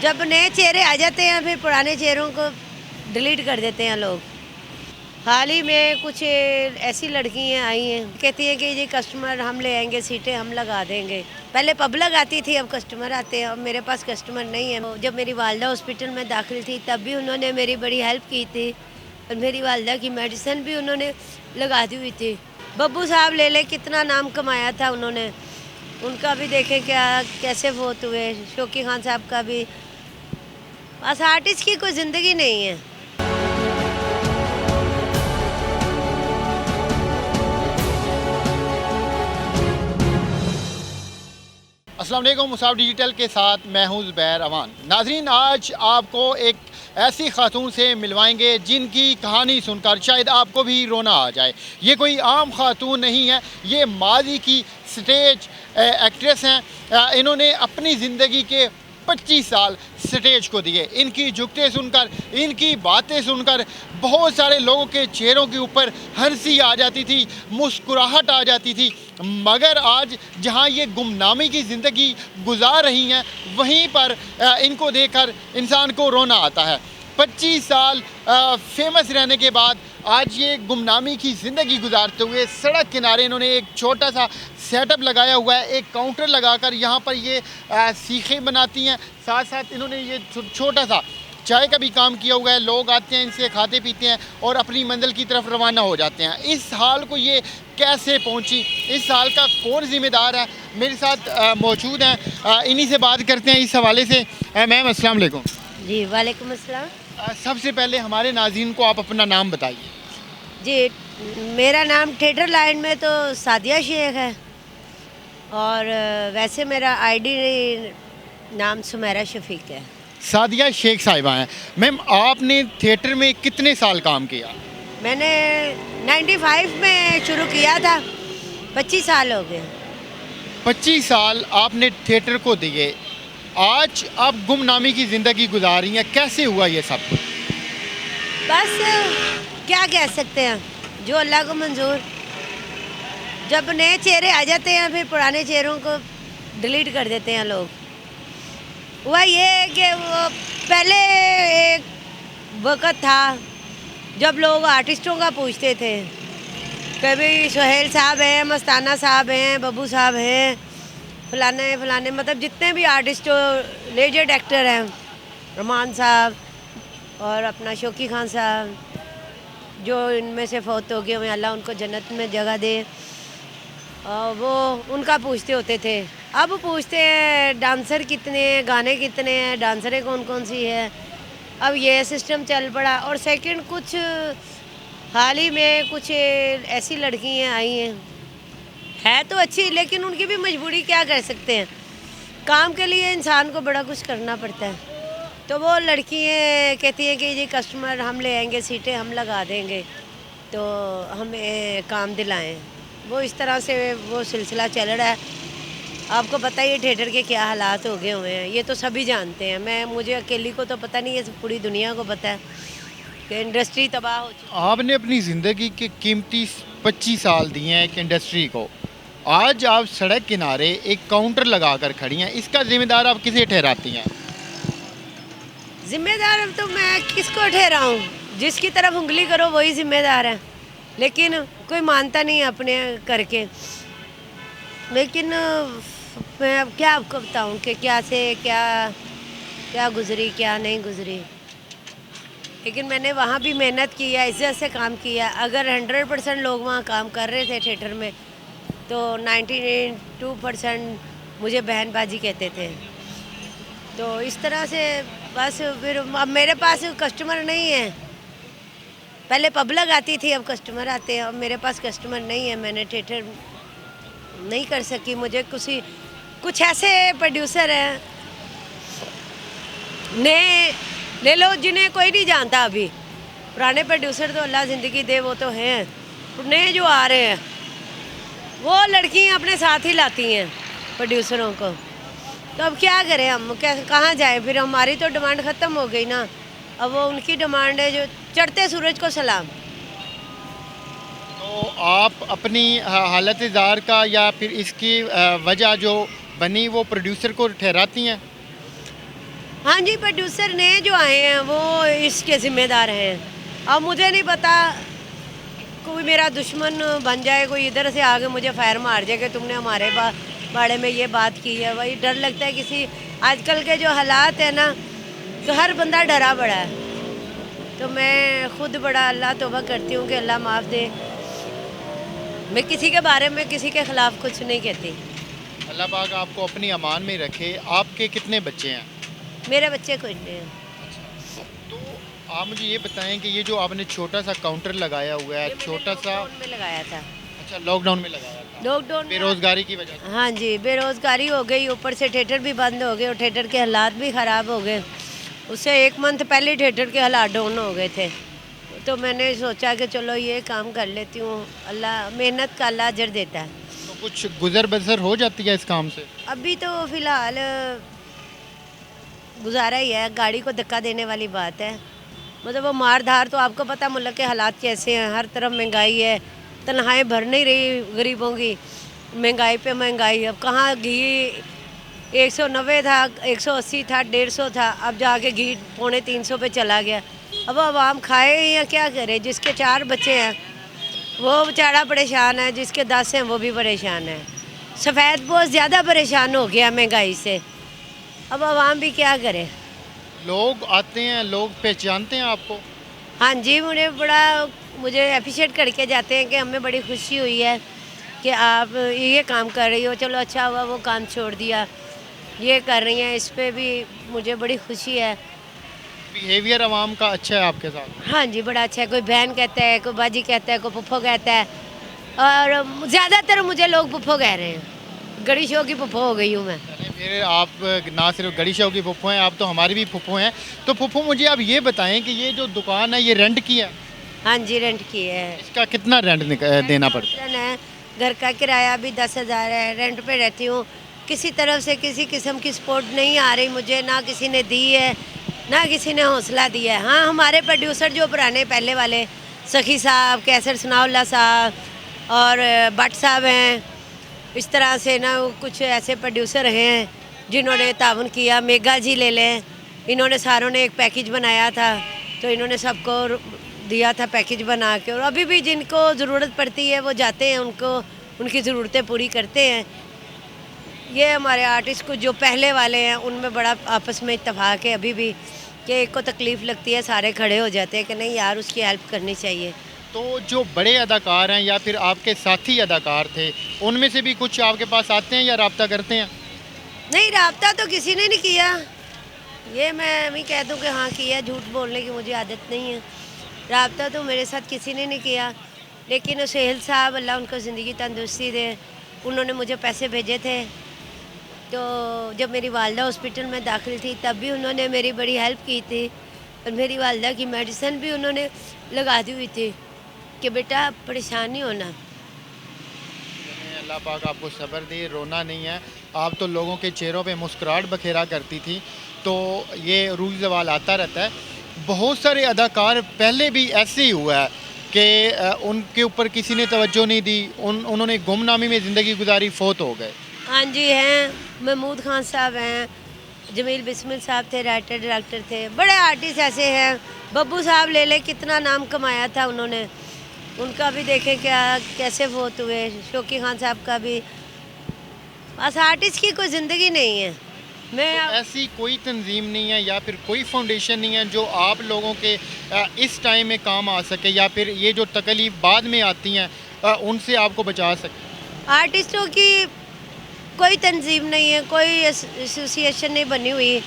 जब नए चेहरे आ जाते हैं फिर पुराने चेहरों को डिलीट कर देते हैं लोग। हाल ही में कुछ ऐसी लड़कियां आई हैं, कहती हैं कि ये कस्टमर हम ले आएंगे, सीटें हम लगा देंगे। पहले पब्लिक आती थी, अब कस्टमर आते हैं। अब मेरे पास कस्टमर नहीं है। जब मेरी वालदा हॉस्पिटल में दाखिल थी तब भी उन्होंने मेरी बड़ी हेल्प की थी और मेरी वालदा की मेडिसिन भी उन्होंने लगा दी हुई थी। बब्बू साहब ले ले, कितना नाम कमाया था उन्होंने, उनका भी देखें क्या कैसे फौत हुए। शौकी खान साहब का भी। बस आर्टिस्ट की कोई ज़िंदगी नहीं है। अस्सलाम वालेकुम। मुसाफ डिजिटल के साथ मैं हूं ज़ुबैर अवान। नाज़रीन, आज आपको एक ऐसी खातून से मिलवाएंगे जिनकी कहानी सुनकर शायद आपको भी रोना आ जाए। ये कोई आम खातून नहीं है, ये माजी की स्टेज एक्ट्रेस हैं। इन्होंने अपनी ज़िंदगी के 25 साल स्टेज को दिए। इनकी जुगतें सुनकर, इनकी बातें सुनकर बहुत सारे लोगों के चेहरों के ऊपर हंसी आ जाती थी, मुस्कुराहट आ जाती थी। मगर आज जहां ये गुमनामी की ज़िंदगी गुजार रही हैं, वहीं पर इनको देखकर इंसान को रोना आता है। 25 साल फेमस रहने के बाद आज ये गुमनामी की ज़िंदगी गुजारते हुए सड़क किनारे इन्होंने एक छोटा सा सेटअप लगाया हुआ है। एक काउंटर लगाकर यहाँ पर ये सीखें बनाती हैं। साथ साथ इन्होंने ये छोटा सा चाय का भी काम किया हुआ है। लोग आते हैं, इनसे खाते पीते हैं और अपनी मंजिल की तरफ रवाना हो जाते हैं। इस हाल को ये कैसे पहुंची, इस हाल का कौन ज़िम्मेदार है, मेरे साथ मौजूद हैं। इन्हीं से बात करते हैं इस हवाले से। मैम अस्सलाम वालेकुम। जी वालेकुम अस्सलाम। सबसे पहले हमारे नाज़रीन को आप अपना नाम बताइए। जी, मेरा नाम थिएटर लाइन में तो सादिया शेख है और वैसे मेरा आईडी नाम सुमेरा शफीक है। सादिया शेख साहिबा हैं। मैम, आपने थिएटर में कितने साल काम किया? मैंने 95 में शुरू किया था, 25 साल हो गए। 25 साल आपने थिएटर को दिए। आज आप गुमनामी की ज़िंदगी गुजार रही हैं, कैसे हुआ ये सब कुछ? बस क्या कह सकते हैं, जो अल्लाह को मंजूर। जब नए चेहरे आ जाते हैं फिर पुराने चेहरों को डिलीट कर देते हैं लोग। हुआ ये है कि वो पहले एक वक़्त था जब लोग आर्टिस्टों का पूछते थे, कभी सोहेल साहब हैं, मस्ताना साहब हैं, बब्बू साहब हैं, फलाने फलाने, मतलब जितने भी आर्टिस्ट जो लेजेंड एक्टर हैं, रहमान साहब और अपना शौकी खान साहब, जो इनमें से फौत हो गए हुए, अल्लाह उनको जन्नत में जगह दे। वो उनका पूछते होते थे। अब पूछते हैं डांसर कितने हैं, गाने कितने हैं, डांसरें कौन कौन सी है। अब ये सिस्टम चल पड़ा। और सेकंड, कुछ हाल ही में कुछ ऐसी लड़कियां आई हैं, है तो अच्छी, लेकिन उनकी भी मजबूरी, क्या कर सकते हैं, काम के लिए इंसान को बड़ा कुछ करना पड़ता है। तो वो लड़कियाँ कहती हैं कि ये कस्टमर हम ले आएंगे, सीटें हम लगा देंगे, तो हमें काम दिलाएं। वो इस तरह से वो सिलसिला चल रहा है। आपको पता ही है थिएटर के क्या हालात हो गए हुए हैं, ये तो सभी जानते हैं। मुझे अकेली को तो पता नहीं है, पूरी दुनिया को पता है कि इंडस्ट्री तबाह हो चुकी है। आपने अपनी ज़िंदगी के कीमती 25 साल दिए हैं एक इंडस्ट्री को। आज आप सड़क किनारे एक काउंटर लगाकर खड़ी हैं, इसका ज़िम्मेदार आप किसे ठहराती हैं? जिम्मेदार तो मैं किसको ठहराऊं, जिसकी तरफ उंगली करो वही जिम्मेदार है। लेकिन कोई मानता नहीं अपने करके। लेकिन मैं अब क्या आपको बताऊं कि क्या से क्या क्या गुजरी, क्या नहीं गुजरी। लेकिन मैंने वहाँ भी मेहनत की है, इज्जत से काम किया। अगर 100% लोग वहाँ काम कर रहे थे थिएटर में, तो 92% मुझे बहन बाजी कहते थे। तो इस तरह से बस फिर अब मेरे पास कस्टमर नहीं है। पहले पब्लिक आती थी, अब कस्टमर आते हैं। अब मेरे पास कस्टमर नहीं है, मैंने थिएटर नहीं कर सकी। मुझे कुछ ऐसे प्रोड्यूसर हैं नए ले लो जिन्हें कोई नहीं जानता अभी। पुराने प्रोड्यूसर तो अल्लाह ज़िंदगी दे, वो तो हैं। नए जो आ रहे हैं वो लड़कियां अपने साथ ही लाती हैं प्रोड्यूसरों को। तो अब क्या करें हम, कहाँ जाएं? फिर हमारी तो डिमांड ख़त्म हो गई ना। अब वो उनकी डिमांड है जो चढ़ते सूरज को सलाम। तो आप अपनी हालत ज़ार का या फिर इसकी वजह जो बनी वो प्रोड्यूसर को ठहराती हैं? हाँ जी, प्रोड्यूसर ने जो आए हैं वो इसके ज़िम्मेदार हैं। अब मुझे नहीं पता, कोई मेरा दुश्मन बन जाए, कोई इधर से आके मुझे फायर मार जाए कि तुमने हमारे बारे में ये बात की है। वही डर लगता है किसी, आजकल के जो हालात है ना, तो हर बंदा डरा पड़ा है। तो मैं खुद बड़ा अल्लाह तौबा करती हूँ कि अल्लाह माफ़ दे। मैं किसी के बारे में किसी के ख़िलाफ़ कुछ नहीं कहती। अल्लाह पाक आपको अपनी अमान में रखे। आपके कितने बच्चे हैं? मेरे बच्चे कुछ नहीं हैं। तो आप मुझे ये बताएं कि ये जो आपने छोटा सा काउंटर लगाया हुआ है, ये मैंने छोटा सा, लॉकडाउन में लगाया था। अच्छा लॉकडाउन में लगाया था, लॉकडाउन में, बेरोजगारी की वजह से? हाँ जी, बेरोज़गारी हो गई, ऊपर से थिएटर भी बंद हो गए और थिएटर के हालात भी ख़राब हो गए। उससे 1 मंथ पहले थिएटर के हालात डाउन हो गए थे। तो मैंने सोचा कि चलो ये काम कर लेती हूँ, अल्लाह मेहनत का अल्लाह अजर देता है। तो कुछ गुजर बसर हो जाती है इस काम से? अभी तो फ़िलहाल गुजारा ही है, गाड़ी को धक्का देने वाली बात है। मतलब वो मार धार, तो आपको पता मुल्क के हालात कैसे हैं, हर तरफ महंगाई है, तनख्वाहें भर नहीं रही गरीबों की, महंगाई पे महंगाई। अब कहाँ घी 190 था, 180 था, 150 था, अब जाके घी 250 पे चला गया। अब आवाम खाए या क्या करे? जिसके 4 बच्चे हैं वो बेचारा परेशान है, जिसके 10 हैं वो भी परेशान है। सफ़ेद बहुत ज़्यादा परेशान हो गया महंगाई से। अब आवाम भी क्या करे? लोग आते हैं, लोग पहचानते हैं आपको? हाँ जी, मुझे अप्रिशिएट करके जाते हैं कि हमें बड़ी खुशी हुई है कि आप ये काम कर रही हो। चलो अच्छा हुआ वो काम छोड़ दिया, ये कर रही हैं, इस पे भी मुझे बड़ी खुशी है। बिहेवियर आवाम का अच्छा है आपके साथ? हाँ जी, बड़ा अच्छा है। कोई बहन कहता है, कोई बाजी कहता है, कोई पुप्पो कहता है, और ज़्यादातर मुझे लोग पुप्पो कह रहे हैं। गड़ी शो की पुप्पो हो गई हूँ मैं। अरे फिर आप ना सिर्फ गड़ी शाह की फुप्पो हैं, आप तो हमारी भी फुप्पो हैं। तो फुप्पो मुझे आप ये बताएं कि ये जो दुकान है ये रेंट की है? हाँ जी, रेंट की है। इसका कितना रेंट देना पड़ता है? है, घर का किराया भी 10,000 है, रेंट पे रहती हूँ। किसी तरफ से किसी किस्म की सपोर्ट नहीं आ रही मुझे, ना किसी ने दी है, ना किसी ने हौसला दिया है। हाँ, हमारे प्रोड्यूसर जो पुराने पहले वाले, सखी साहब, कैसर सनाउल्ला साहब और भट्ट साहब हैं, इस तरह से ना कुछ ऐसे प्रोड्यूसर हैं जिन्होंने ताउन किया। मेगा जी ले लें, इन्होंने सारों ने एक पैकेज बनाया था, तो इन्होंने सबको दिया था पैकेज बना के। और अभी भी जिनको ज़रूरत पड़ती है वो जाते हैं, उनको उनकी ज़रूरतें पूरी करते हैं। ये हमारे आर्टिस्ट को जो पहले वाले हैं उनमें बड़ा आपस में इत्तेफाक है अभी भी, कि एक को तकलीफ़ लगती है सारे खड़े हो जाते हैं कि नहीं यार उसकी हेल्प करनी चाहिए। तो जो बड़े अदाकार हैं या फिर आपके साथी अदाकार थे, उनमें से भी कुछ आपके पास आते हैं या रब्ता करते हैं? नहीं, रब्ता तो किसी ने नहीं किया। ये मैं भी कह दूँ कि हाँ किया, झूठ बोलने की मुझे आदत नहीं है। रब्ता तो मेरे साथ किसी ने नहीं किया, लेकिन सुहेल साहब, अल्लाह उनको ज़िंदगी तंदुरुस्ती दे, उन्होंने मुझे पैसे भेजे थे। तो जब मेरी वालदा हॉस्पिटल में दाखिल थी तब भी उन्होंने मेरी बड़ी हेल्प की थी, और मेरी वालदा की मेडिसिन भी उन्होंने लगा दी हुई थी कि बेटा परेशान नहीं होना। अल्लाह पाक आपको सब्र दे, रोना नहीं है। आप तो लोगों के चेहरों पे मुस्कुराहट बखेरा करती थी, तो ये रूज़ ज़वाल आता रहता है। बहुत सारे अदाकार पहले भी ऐसे ही हुआ है कि उनके ऊपर किसी ने तवज्जो नहीं दी, उन्होंने गुमनामी में ज़िंदगी गुजारी, फोत हो गए। हाँ जी, हैं महमूद खान साहब हैं, जमील बिस्मिल साहब थे, राइटर डायरेक्टर थे, बड़े आर्टिस्ट ऐसे हैं। बब्बू साहब ले ले, कितना नाम कमाया था उन्होंने, उनका भी देखें क्या कैसे फोत हुए। शौकी खान साहब का भी। बस आर्टिस्ट की कोई ज़िंदगी नहीं है। मैं तो ऐसी कोई तंजीम नहीं है या फिर कोई फाउंडेशन नहीं है जो आप लोगों के इस टाइम में काम आ सके, या फिर ये जो तकलीफ बाद में आती हैं उनसे आपको बचा सके? आर्टिस्टों की कोई तंजीम नहीं है, कोई एसोसिएशन नहीं बनी हुई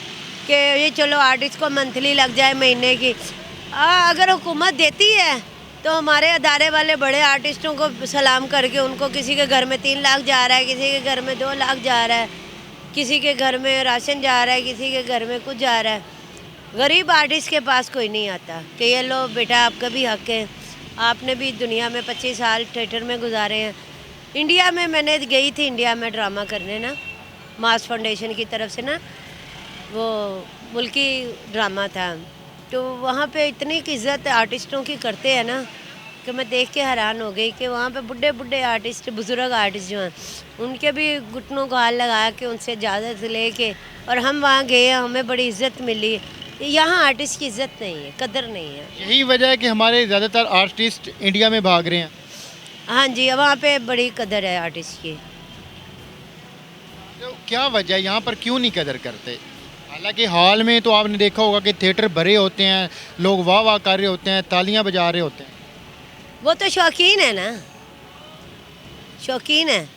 कि ये चलो आर्टिस्ट को मंथली लग जाए महीने की। अगर हुकूमत देती है तो हमारे अदारे वाले बड़े आर्टिस्टों को सलाम करके, उनको किसी के घर में 3 लाख जा रहा है, किसी के घर में 2 लाख जा रहा है, किसी के घर में राशन जा रहा है, किसी के घर में कुछ जा रहा है। गरीब आर्टिस्ट के पास कोई नहीं आता कि ये लो बेटा आपका भी हक है, आपने भी दुनिया में 25 साल थिएटर में गुजारे हैं। इंडिया में मैंने गई थी, इंडिया में ड्रामा करने ना, मास फाउंडेशन की तरफ से ना, वो मुल्की ड्रामा था, तो वहाँ पे इतनी की इज़्ज़त आर्टिस्टों की करते हैं ना कि मैं देख के हैरान हो गई कि वहाँ पे बुढ़े बुढ़े आर्टिस्ट, बुज़ुर्ग आर्टिस्ट जो हैं, उनके भी घुटनों को हाथ लगा के उनसे इजाज़त लेके और हम वहाँ गए, हमें बड़ी इज़्ज़त मिली। यहाँ आर्टिस्ट की इज़्ज़त नहीं है, कदर नहीं है। यही वजह है कि हमारे ज़्यादातर आर्टिस्ट इंडिया में भाग रहे हैं। हाँ जी, वहाँ पे बड़ी कदर है आर्टिस्ट की। तो क्या वजह है, यहाँ पर क्यों नहीं कदर करते? हालांकि हाल में तो आपने देखा होगा कि थिएटर भरे होते हैं, लोग वाह वाह कर रहे होते हैं, तालियां बजा रहे होते हैं। वो तो शौकीन है ना, शौकीन है।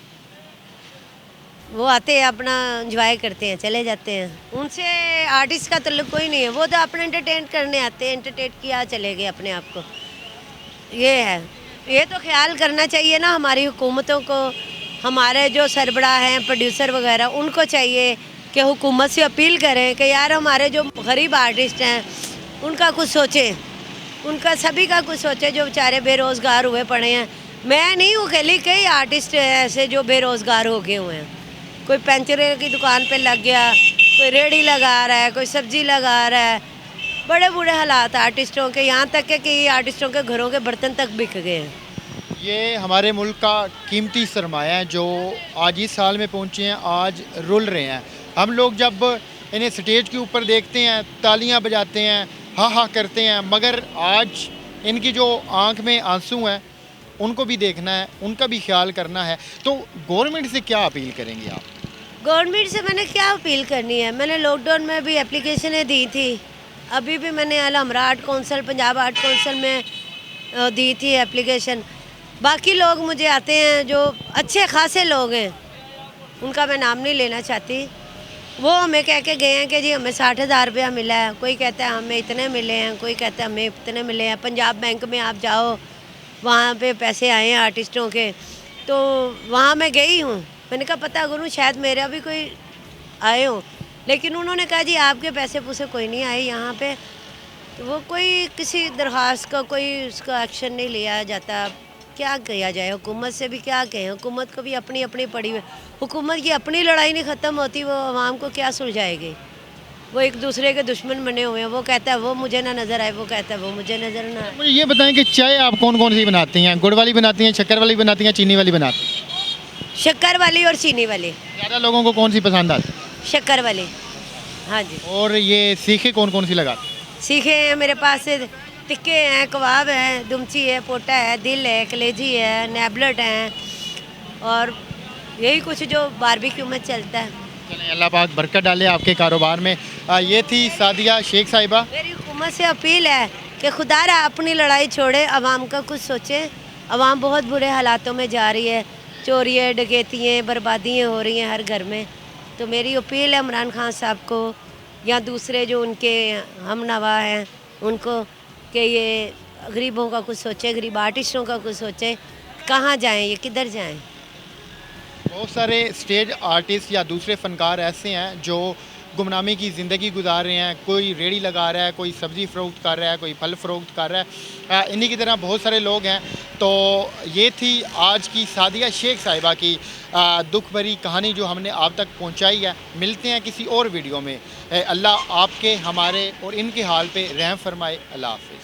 वो आते हैं, अपना इंजॉय करते हैं, चले जाते हैं। उनसे आर्टिस्ट का ताल्लुक कोई नहीं है। वो तो अपने एंटरटेन करने आते हैं, एंटरटेन किया चले गए अपने आप को। ये है, ये तो ख्याल करना चाहिए ना हमारी हुकूमतों को, हमारे जो सरबराह हैं, प्रोड्यूसर वगैरह, उनको चाहिए कि हुकूमत से अपील करें कि यार हमारे जो गरीब आर्टिस्ट हैं उनका कुछ सोचें, उनका सभी का कुछ सोचें, जो बेचारे बेरोज़गार हुए पड़े हैं। मैं नहीं हूँ अकेली, कई आर्टिस्ट हैं ऐसे जो बेरोज़गार हो गए हुए हैं। कोई पंचर की दुकान पे लग गया, कोई रेहड़ी लगा रहा है, कोई सब्जी लगा रहा है। बड़े बुरे हालात आर्टिस्टों के, यहाँ तक कि आर्टिस्टों के घरों के बर्तन तक बिक गए हैं। ये हमारे मुल्क का कीमती सरमाया है जो आज इस साल में पहुँचे हैं, आज रुल रहे हैं। हम लोग जब इन्हें स्टेज के ऊपर देखते हैं, तालियां बजाते हैं, हा हा करते हैं, मगर आज इनकी जो आंख में आंसू हैं उनको भी देखना है, उनका भी ख्याल करना है। तो गवर्नमेंट से क्या अपील करेंगे आप? गवर्नमेंट से मैंने क्या अपील करनी है? मैंने लॉकडाउन में भी एप्लीकेशनें दी थी, अभी भी मैंने हमरा art council, Punjab art council में दी थी एप्लीकेशन। बाकी लोग मुझे आते हैं जो अच्छे खासे लोग हैं, उनका मैं नाम नहीं लेना चाहती, वो हमें कह के गए हैं कि जी हमें 60,000 रुपया मिला है, कोई कहता है हमें इतने मिले हैं, कोई कहता है हमें इतने मिले हैं। पंजाब बैंक में आप जाओ, वहाँ पे पैसे आए हैं आर्टिस्टों के, तो वहाँ मैं गई हूँ, मैंने कहा पता करूँ शायद मेरा भी कोई आए हो, लेकिन उन्होंने कहा जी आपके पैसे पूसे कोई नहीं आए यहाँ पे। तो वो कोई किसी दरख्वास्त का कोई उसका एक्शन नहीं लिया जाता। क्या किया जाए, हुकूमत से भी क्या कहें, हुकूमत को भी अपनी अपनी पड़ी हुई, हुकूमत की अपनी लड़ाई नहीं ख़त्म होती, वो आवाम को क्या सुलझाएगी? वो एक दूसरे के दुश्मन बने हुए हैं। वो कहता है वो मुझे ना नज़र आए, वो कहता है वो मुझे नज़र ना आए। मुझे ये बताएं कि चाय आप कौन कौन सी बनाती हैं? गुड़ वाली बनाती हैं, शक्कर वाली बनाती हैं, चीनी वाली बनाती हैं? शक्कर वाली और चीनी वाली। ज़्यादा लोगों को कौन सी पसंद आती है? शक्कर वाली, हाँ जी। और ये सीखे कौन कौन सी लगाती हैं? सीखे हैं मेरे पास, टिक्के हैं, कबाब हैं, दुमची है, पोटा है, दिल है, कलेजी है, नेबलेट हैं, और यही कुछ जो बारबेक्यू में चलता है। चलें, अल्लाह पाक बरकत डाले आपके कारोबार में। ये थी सादिया शेख साहिबा। मेरी हुकूमत से अपील है कि खुदारा अपनी लड़ाई छोड़े, आवाम का कुछ सोचे। आवाम बहुत बुरे हालातों में जा रही है, चोरियाँ, डकैतियाँ, बर्बादियाँ हो रही हैं हर घर में। तो मेरी अपील है इमरान खान साहब को या दूसरे जो उनके हम नवा हैं उनको कि ये गरीबों का कुछ सोचे, गरीब आर्टिस्टों का कुछ सोचे। कहाँ जाएं, ये किधर जाएं? बहुत सारे स्टेज आर्टिस्ट या दूसरे फ़नकार ऐसे हैं जो गुमनामी की ज़िंदगी गुजार रहे हैं। कोई रेड़ी लगा रहा है, कोई सब्ज़ी फ़रोख्त कर रहा है, कोई फल फ़रोख्त कर रहा है। इन्हीं की तरह बहुत सारे लोग हैं। तो ये थी आज की सादिया शेख साहिबा की दुख भरी कहानी जो हमने आप तक पहुंचाई है। मिलते हैं किसी और वीडियो में। अल्लाह आपके, हमारे और इनके हाल पे रहम फरमाए। अल्लाह हाफ़िज़।